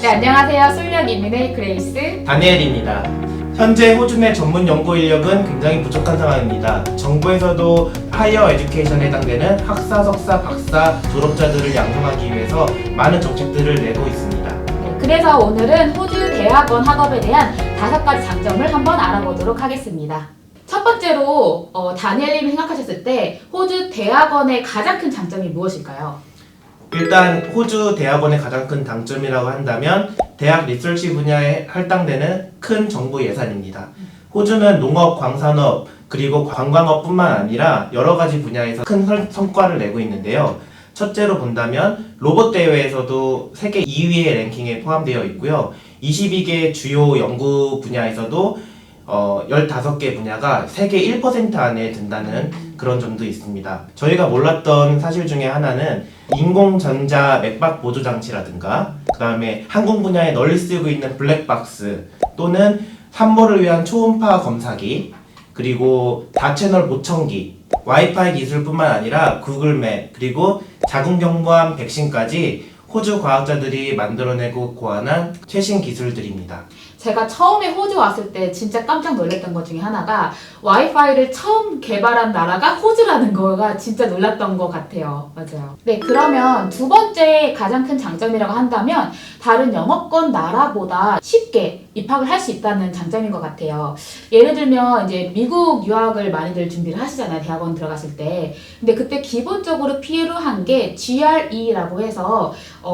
네, 안녕하세요. 술력 이민의 그레이스 다니엘입니다. 현재 호주 내 전문 연구 인력은 굉장히 부족한 상황입니다. 정부에서도 하이어 에듀케이션에 해당되는 학사, 석사, 박사 졸업자들을 양성하기 위해서 많은 정책들을 내고 있습니다. 네, 그래서 오늘은 호주 대학원 학업에 대한 5가지 장점을 한번 알아보도록 하겠습니다. 첫 번째로 다니엘님이 생각하셨을 때 호주 대학원의 가장 큰 장점이 무엇일까요? 일단 호주 대학원의 가장 큰 장점이라고 한다면 대학 리서치 분야에 할당되는 큰 정부 예산입니다. 호주는 농업, 광산업, 그리고 관광업뿐만 아니라 여러 가지 분야에서 큰 성과를 내고 있는데요. 첫째로 본다면 로봇 대회에서도 세계 2위의 랭킹에 포함되어 있고요. 22개 주요 연구 분야에서도 15개 분야가 세계 1% 안에 든다는 그런 점도 있습니다. 저희가 몰랐던 사실 중에 하나는 인공전자 맥박 보조 장치라든가 그 다음에 항공 분야에 널리 쓰이고 있는 블랙박스 또는 산모를 위한 초음파 검사기 그리고 다채널 보청기 와이파이 기술뿐만 아니라 구글맵 그리고 자궁경부암 백신까지 호주 과학자들이 만들어내고 고안한 최신 기술들입니다. 제가 처음에 호주 왔을 때 진짜 깜짝 놀랐던 것 중에 하나가 와이파이를 처음 개발한 나라가 호주라는 거가 진짜 놀랐던 것 같아요. 맞아요. 네, 그러면 두 번째 가장 큰 장점이라고 한다면 다른 영어권 나라보다 쉽게 입학을 할 수 있다는 장점인 것 같아요. 예를 들면 이제 미국 유학을 많이들 준비를 하시잖아요. 대학원 들어갔을 때. 근데 그때 기본적으로 필요한 게 GRE라고 해서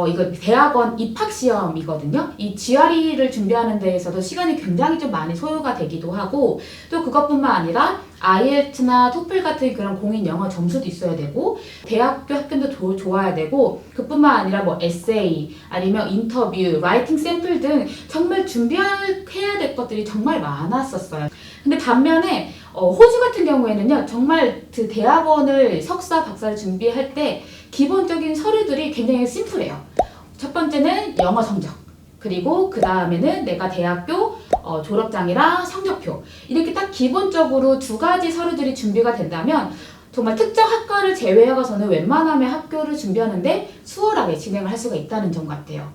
이거 대학원 입학 시험이거든요. 이 GRE를 준비하는 데에서도 시간이 굉장히 좀 많이 소요가 되기도 하고 또 그것뿐만 아니라 IELTS나 토플 같은 그런 공인 영어 점수도 있어야 되고 대학교 학점도 좋아야 되고 그뿐만 아니라 뭐 에세이 아니면 인터뷰, 라이팅 샘플 등 정말 준비해야 될 것들이 정말 많았었어요. 근데 반면에 호주 같은 경우에는요 정말 그 대학원을 석사, 박사를 준비할 때 기본적인 서류들이 굉장히 심플해요. 첫 번째는 영어 성적 그리고 그 다음에는 내가 대학교 졸업장이랑 성적표 이렇게 딱 기본적으로 2가지 서류들이 준비가 된다면 정말 특정 학과를 제외하고서는 웬만하면 학교를 준비하는데 수월하게 진행을 할 수가 있다는 점 같아요.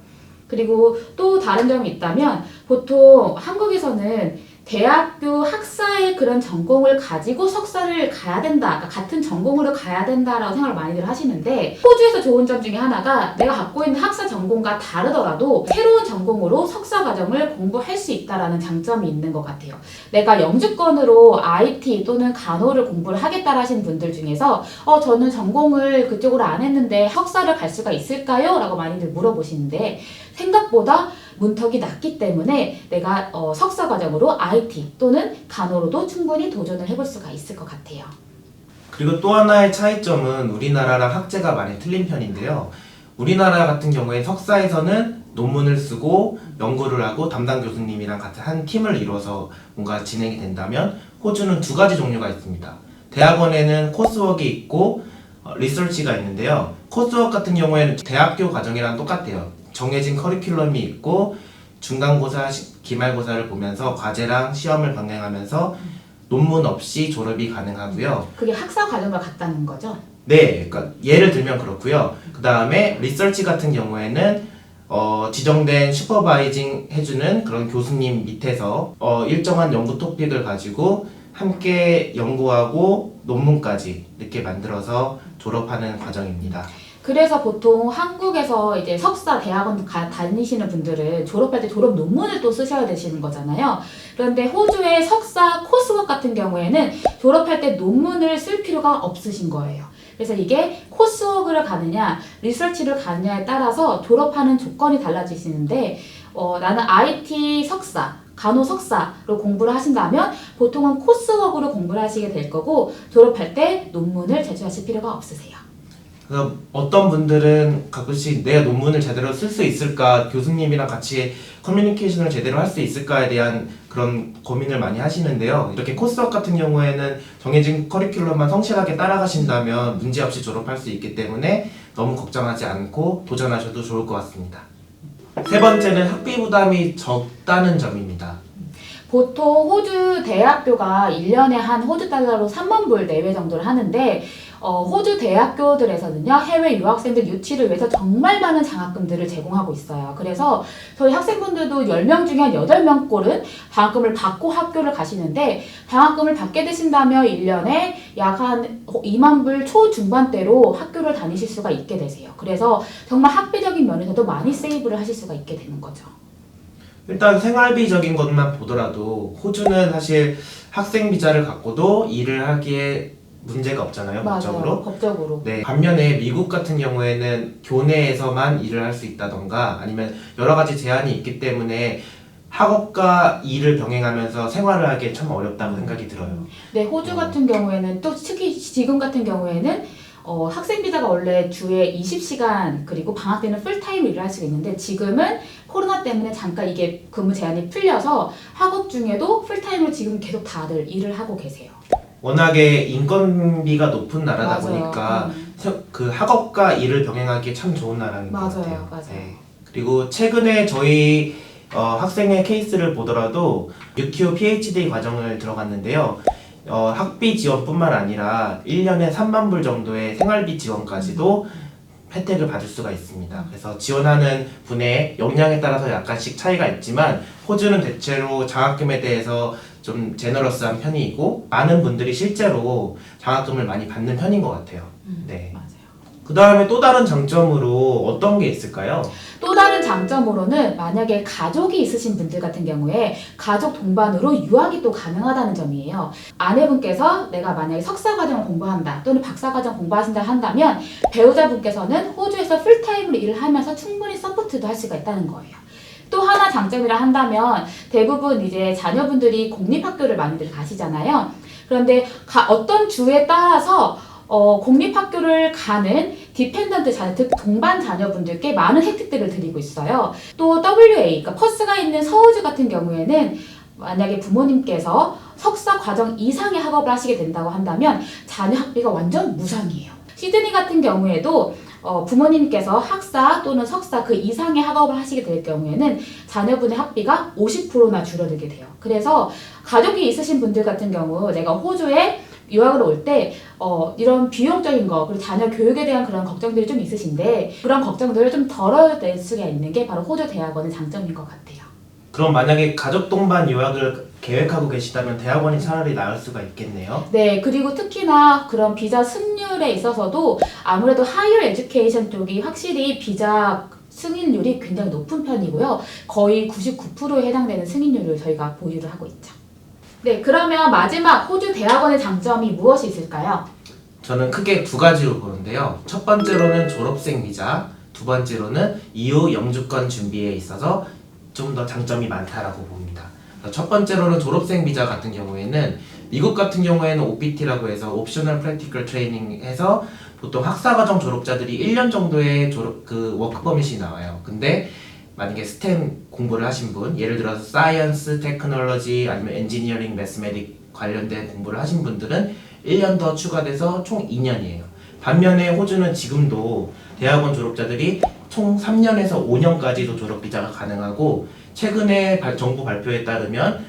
그리고 또 다른 점이 있다면 보통 한국에서는 대학교 학사의 그런 전공을 가지고 석사를 가야 된다, 그러니까 같은 전공으로 가야 된다라고 생각을 많이들 하시는데 호주에서 좋은 점 중에 하나가 내가 갖고 있는 학사 전공과 다르더라도 새로운 전공으로 석사 과정을 공부할 수 있다라는 장점이 있는 것 같아요. 내가 영주권으로 IT 또는 간호를 공부를 하겠다 하시는 분들 중에서 저는 전공을 그쪽으로 안 했는데 석사를 갈 수가 있을까요? 라고 많이들 물어보시는데 생각보다 문턱이 낮기 때문에 내가 석사 과정으로 IT 또는 간호로도 충분히 도전을 해볼 수가 있을 것 같아요. 그리고 또 하나의 차이점은 우리나라랑 학제가 많이 틀린 편인데요. 우리나라 같은 경우에 석사에서는 논문을 쓰고 연구를 하고 담당 교수님이랑 같은 한 팀을 이뤄서 뭔가 진행이 된다면 호주는 2가지 종류가 있습니다. 대학원에는 코스웍이 있고 리서치가 있는데요. 코스웍 같은 경우에는 대학교 과정이랑 똑같아요. 정해진 커리큘럼이 있고 중간고사, 기말고사를 보면서 과제랑 시험을 병행하면서 논문 없이 졸업이 가능하고요. 그게 학사 과정과 같다는 거죠? 네, 그러니까 예를 들면 그렇고요. 그 다음에 리서치 같은 경우에는 지정된 슈퍼바이징 해주는 그런 교수님 밑에서 일정한 연구 토픽을 가지고 함께 연구하고 논문까지 이렇게 만들어서 졸업하는 과정입니다. 그래서 보통 한국에서 이제 석사 대학원 다니시는 분들은 졸업할 때 졸업 논문을 또 쓰셔야 되시는 거잖아요. 그런데 호주의 석사 코스웍 같은 경우에는 졸업할 때 논문을 쓸 필요가 없으신 거예요. 그래서 이게 코스웍을 가느냐 리서치를 가느냐에 따라서 졸업하는 조건이 달라지시는데 나는 IT 석사 간호 석사로 공부를 하신다면 보통은 코스웍으로 공부를 하시게 될 거고 졸업할 때 논문을 제출하실 필요가 없으세요. 그래서 어떤 분들은 가끔씩 내가 논문을 제대로 쓸 수 있을까, 교수님이랑 같이 커뮤니케이션을 제대로 할 수 있을까에 대한 그런 고민을 많이 하시는데요. 이렇게 코스웍 같은 경우에는 정해진 커리큘럼만 성실하게 따라가신다면 문제없이 졸업할 수 있기 때문에 너무 걱정하지 않고 도전하셔도 좋을 것 같습니다. 세 번째는 학비 부담이 적다는 점입니다. 보통 호주 대학교가 1년에 한 호주 달러로 3만 불 내외 정도를 하는데 호주 대학교들에서는요, 해외 유학생들 유치를 위해서 정말 많은 장학금들을 제공하고 있어요. 그래서 저희 학생분들도 10명 중에 한 8명 꼴은 장학금을 받고 학교를 가시는데, 장학금을 받게 되신다면 1년에 약 한 2만 불 초중반대로 학교를 다니실 수가 있게 되세요. 그래서 정말 학비적인 면에서도 많이 세이브를 하실 수가 있게 되는 거죠. 일단 생활비적인 것만 보더라도 호주는 사실 학생 비자를 갖고도 일을 하기에 문제가 없잖아요, 법적으로. 맞아요. 법적으로. 네. 반면에 미국 같은 경우에는 교내에서만 일을 할 수 있다던가 아니면 여러 가지 제한이 있기 때문에 학업과 일을 병행하면서 생활을 하기에 참 어렵다고 생각이 들어요. 네, 호주 같은 경우에는 또 특히 지금 같은 경우에는 학생 비자가 원래 주에 20시간 그리고 방학 때는 풀타임 일을 할 수가 있는데 지금은 코로나 때문에 잠깐 이게 근무 제한이 풀려서 학업 중에도 풀타임으로 지금 계속 다들 일을 하고 계세요. 워낙에 인건비가 높은 나라다 맞아요. 보니까 그 학업과 일을 병행하기에 참 좋은 나라인 것 맞아요. 같아요. 맞아요. 네. 그리고 최근에 저희 학생의 케이스를 보더라도 UQ PhD 과정을 들어갔는데요. 학비 지원뿐만 아니라 1년에 3만 불 정도의 생활비 지원까지도 혜택을 받을 수가 있습니다. 그래서 지원하는 분의 역량에 따라서 약간씩 차이가 있지만 호주는 대체로 장학금에 대해서 좀 제너러스한 편이고 많은 분들이 실제로 장학금을 많이 받는 편인 것 같아요. 네. 맞아요. 그 다음에 또 다른 장점으로 어떤 게 있을까요? 또 다른 장점으로는 만약에 가족이 있으신 분들 같은 경우에 가족 동반으로 유학이 또 가능하다는 점이에요. 아내분께서 내가 만약에 석사과정을 공부한다 또는 박사과정 공부하신다 한다면 배우자분께서는 호주에서 풀타임으로 일을 하면서 충분히 서포트도 할 수가 있다는 거예요. 또 하나 장점이라 한다면 대부분 이제 자녀분들이 공립학교를 많이들 가시잖아요. 그런데 어떤 주에 따라서 공립학교를 가는 디펜던트 자녀, 즉 동반 자녀분들께 많은 혜택들을 드리고 있어요. 또 WA, 그러니까 퍼스가 있는 서호주 같은 경우에는 만약에 부모님께서 석사 과정 이상의 학업을 하시게 된다고 한다면 자녀 학비가 완전 무상이에요. 시드니 같은 경우에도 부모님께서 학사 또는 석사 그 이상의 학업을 하시게 될 경우에는 자녀분의 학비가 50%나 줄어들게 돼요. 그래서 가족이 있으신 분들 같은 경우 내가 호주에 유학을 올 때 이런 비용적인 거 그리고 자녀 교육에 대한 그런 걱정들이 좀 있으신데 그런 걱정들을 좀 덜어낼 수가 있는 게 바로 호주 대학원의 장점인 것 같아요. 그럼 만약에 가족 동반 유학을 계획하고 계시다면 대학원이 차라리 나을 수가 있겠네요. 네, 그리고 특히나 그런 비자 승률에 있어서도 아무래도 하이어 에듀케이션 쪽이 확실히 비자 승인율이 굉장히 높은 편이고요. 거의 99%에 해당되는 승인율을 저희가 보유를 하고 있죠. 네, 그러면 마지막 호주 대학원의 장점이 무엇이 있을까요? 저는 크게 두 가지로 보는데요. 첫 번째로는 졸업생 비자, 두 번째로는 이후 영주권 준비에 있어서 좀 더 장점이 많다라고 봅니다. 첫 번째로는 졸업생 비자 같은 경우에는 미국 같은 경우에는 OPT라고 해서 옵셔널 프랙티컬 트레이닝 해서 보통 학사과정 졸업자들이 1년 정도의 워크 퍼밋이 나와요. 근데 만약에 스템 공부를 하신 분, 예를 들어서 사이언스, 테크놀로지 아니면 엔지니어링, 매스메딕 관련된 공부를 하신 분들은 1년 더 추가돼서 총 2년이에요. 반면에 호주는 지금도 대학원 졸업자들이 총 3년에서 5년까지도 졸업 비자가 가능하고 최근에 정부 발표에 따르면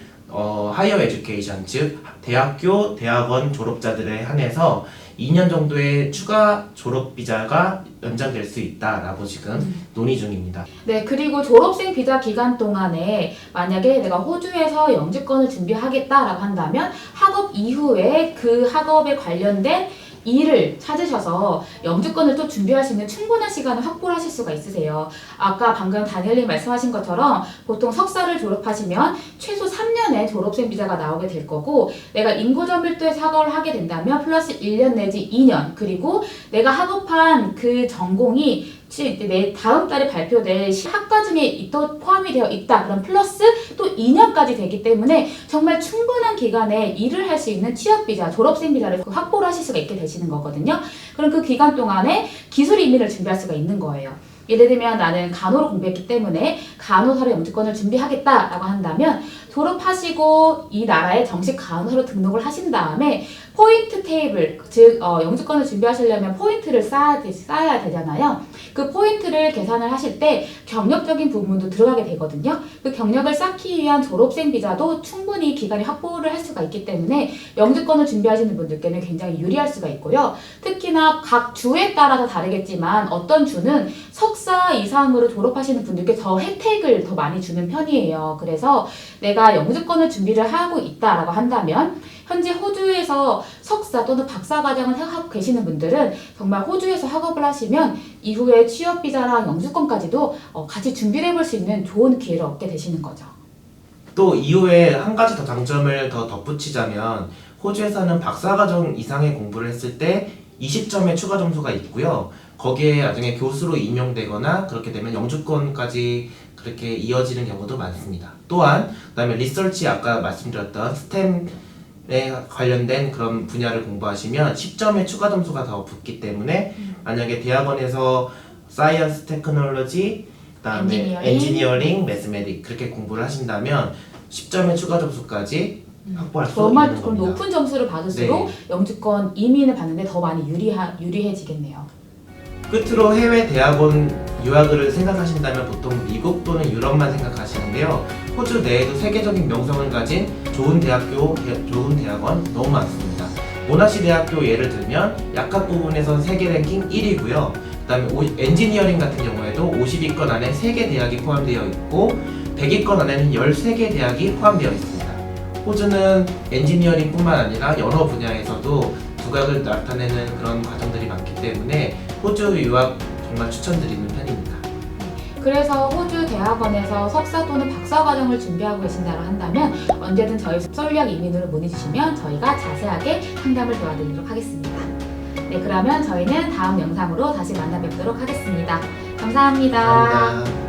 하이어 에듀케이션 즉 대학교, 대학원 졸업자들에 한해서 2년 정도의 추가 졸업 비자가 연장될 수 있다라고 지금 논의 중입니다. 네, 그리고 졸업생 비자 기간 동안에 만약에 내가 호주에서 영주권을 준비하겠다라고 한다면 학업 이후에 그 학업에 관련된 일을 찾으셔서 영주권을 또 준비할 수 있는 충분한 시간을 확보를 하실 수가 있으세요. 아까 방금 다니엘님 말씀하신 것처럼 보통 석사를 졸업하시면 최소 3년의 졸업생 비자가 나오게 될 거고 내가 인구전밀도에서 학업을 하게 된다면 플러스 1년 내지 2년 그리고 내가 학업한 그 전공이 내 다음 달에 발표될 학과 중에 또 포함이 되어 있다. 그럼 플러스 또 2년까지 되기 때문에 정말 충분한 기간에 일을 할 수 있는 취업비자, 졸업생 비자를 확보를 하실 수가 있게 되시는 거거든요. 그럼 그 기간 동안에 기술 이민을 준비할 수가 있는 거예요. 예를 들면 나는 간호를 공부했기 때문에 간호사로 영주권을 준비하겠다라고 한다면 졸업하시고 이 나라에 정식 간호사로 등록을 하신 다음에 포인트 테이블, 즉 영주권을 준비하시려면 포인트를 쌓아야 되잖아요. 그 포인트를 계산을 하실 때 경력적인 부분도 들어가게 되거든요. 그 경력을 쌓기 위한 졸업생 비자도 충분히 기간이 확보를 할 수가 있기 때문에 영주권을 준비하시는 분들께는 굉장히 유리할 수가 있고요. 특히나 각 주에 따라서 다르겠지만 어떤 주는 석사 이상으로 졸업하시는 분들께 더 혜택을 더 많이 주는 편이에요. 그래서 내가 영주권을 준비를 하고 있다라고 한다면 현재 호주에서 석사 또는 박사 과정을 하고 계시는 분들은 정말 호주에서 학업을 하시면 이후에 취업 비자랑 영주권까지도 같이 준비를 해볼 수 있는 좋은 기회를 얻게 되시는 거죠. 또 이후에 한 가지 더 장점을 더 덧붙이자면 호주에서는 박사과정 이상의 공부를 했을 때 20점의 추가 점수가 있고요. 거기에 나중에 교수로 임용되거나 그렇게 되면 영주권까지 그렇게 이어지는 경우도 많습니다. 또한 그다음에 리서치 아까 말씀드렸던 스템에 관련된 그런 분야를 공부하시면 10점의 추가 점수가 더 붙기 때문에 만약에 대학원에서 사이언스 테크놀로지 그다음에 엔지니어링, 매스메딕 그렇게 공부를 하신다면 10점의 추가 점수까지 확보할 수 정말 있는 그럼 겁니다. 높은 점수를 받을수록 영주권 이민을 받는데 더 많이 유리해지겠네요. 끝으로 해외 대학원 유학을 생각하신다면 보통 미국 또는 유럽만 생각하시는데요. 호주 내에도 세계적인 명성을 가진 좋은 대학교, 좋은 대학원 너무 많습니다. 모나시 대학교 예를 들면 약학 부분에선 세계 랭킹 1위고요. 그다음에 엔지니어링 같은 경우에도 50위권 안에 3개 대학이 포함되어 있고 100위권 안에는 13개 대학이 포함되어 있습니다. 호주는 엔지니어링뿐만 아니라 여러 분야에서도 두각을 나타내는 그런 과정들이 많기 때문에 호주 유학 정말 추천드리는 편입니다. 그래서 호주 대학원에서 석사 또는 박사 과정을 준비하고 계신다고 한다면 언제든 저희 솔리학 이민으로 문의 주시면 저희가 자세하게 상담을 도와드리도록 하겠습니다. 네, 그러면 저희는 다음 영상으로 다시 만나 뵙도록 하겠습니다. 감사합니다. 감사합니다.